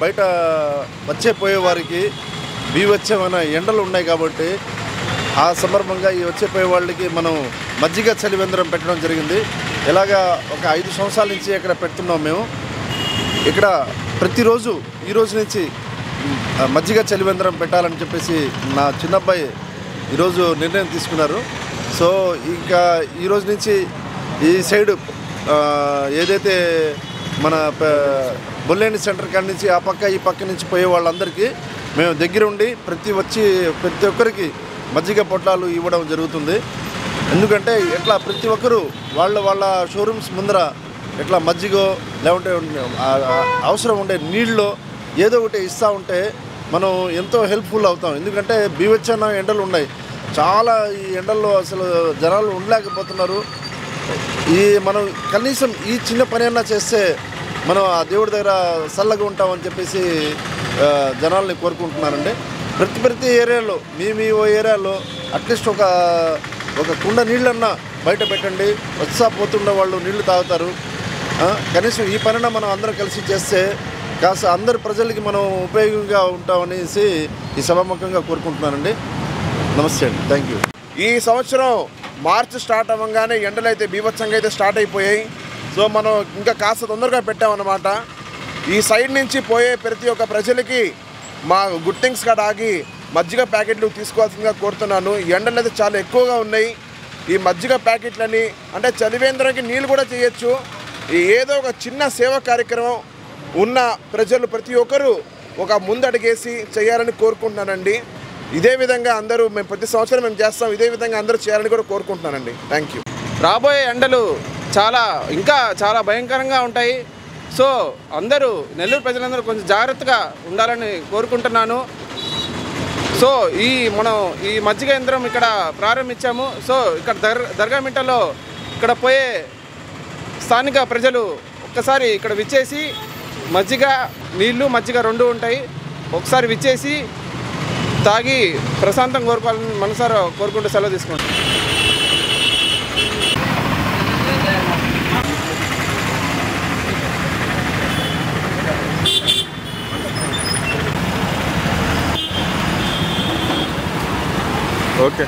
బయట వచ్చే వారికి బీభత్సమైన ఎండలు ఉన్నాయి కాబట్టి ఆ సందర్భంగా ఈ వచ్చే వాళ్ళకి మనం మజ్జిగ చలివేంద్రం పెట్టడం జరిగింది. ఇలాగా ఒక 5 సంవత్సరాల నుంచి ఇక్కడ పెడుతున్నాం మేము. ఇక్కడ ప్రతిరోజు ఈ రోజు నుంచి మజ్జిగ చలివేంద్రం పెట్టాలని చెప్పేసి నా చిన్నబ్బాయి ఈరోజు నిర్ణయం తీసుకున్నారు. సో ఇంకా ఈరోజు నుంచి ఈ సైడు ఏదైతే మన బొల్లేని సెంటర్ కాడి నుంచి ఆ పక్క ఈ పక్క నుంచి పోయే వాళ్ళందరికీ మేము దగ్గర ఉండి ప్రతి ఒక్కరికి మజ్జిగ పొట్లాలు ఇవ్వడం జరుగుతుంది. ఎందుకంటే ఎట్లా ప్రతి ఒక్కరూ వాళ్ళ షోరూమ్స్ ముందర ఎట్లా మజ్జిగో లేకుంటే అవసరం ఉండే నీళ్ళలో ఏదో ఒకటి ఇస్తూ ఉంటే మనం ఎంతో హెల్ప్ఫుల్ అవుతాం. ఎందుకంటే బీభత్సన ఎండలు ఉన్నాయి, చాలా ఈ ఎండల్లో అసలు జనాలు ఉండలేకపోతున్నారు. మనం కనీసం ఈ చిన్న పని అన్నా చేస్తే మనం ఆ దేవుడి దగ్గర చల్లగా ఉంటామని చెప్పేసి జనాల్ని కోరుకుంటున్నానండి. ప్రతి ఏరియాలో మీ ఓ ఏరియాలో అట్లీస్ట్ ఒక కుండ నీళ్ళన్నా బయట పెట్టండి. పోతుండే వాళ్ళు నీళ్లు తాగుతారు. కనీసం ఈ పనిన మనం అందరం కలిసి చేస్తే కాస్త అందరి ప్రజలకి మనం ఉపయోగంగా ఉంటామనేసి ఈ సభాముఖంగా కోరుకుంటున్నానండి. నమస్తే అండి, థ్యాంక్ యూ. ఈ సంవత్సరం మార్చి స్టార్ట్ అవ్వగానే ఎండలు అయితే బీభత్సంగా అయితే స్టార్ట్ అయిపోయాయి. సో మనం ఇంకా కాస్త తొందరగా పెట్టామన్నమాట. ఈ సైడ్ నుంచి పోయే ప్రతి ఒక్క ప్రజలకి మా గుట్టింగ్స్ కాడ ఆగి మజ్జిగ ప్యాకెట్లు తీసుకోవాల్సిందిగా కోరుతున్నాను. ఎండలు అయితే చాలా ఎక్కువగా ఉన్నాయి. ఈ మజ్జిగ ప్యాకెట్లని అంటే చలివేంద్రానికి నీళ్ళు కూడా చేయొచ్చు. ఏదో ఒక చిన్న సేవా కార్యక్రమం ఉన్న ప్రజలు ప్రతి ఒక్కరూ ఒక ముందడుగేసి చేయాలని కోరుకుంటున్నానండి. ఇదే విధంగా అందరూ మేము ప్రతి సంవత్సరం మేము చేస్తాం, ఇదే విధంగా అందరూ చేయాలని కూడా కోరుకుంటున్నానండి. Thank you. రాబోయే ఎండలు ఇంకా చాలా భయంకరంగా ఉంటాయి. సో అందరూ నెల్లూరు ప్రజలందరూ కొంచెం జాగ్రత్తగా ఉండాలని కోరుకుంటున్నాను. సో మనం ఈ మజ్జిగ యంత్రం ఇక్కడ ప్రారంభించాము. సో ఇక్కడ దర్గామిట్టలో ఇక్కడ పోయే స్థానిక ప్రజలు ఒక్కసారి ఇక్కడ విచ్చేసి మజ్జిగ మజ్జిగ 2 ఉంటాయి. ఒకసారి విచ్చేసి తాగి ప్రశాంతం కోరుకోవాలని మనసారా కోరుకుంటూ సెలవు తీసుకుంటాం. ఓకే.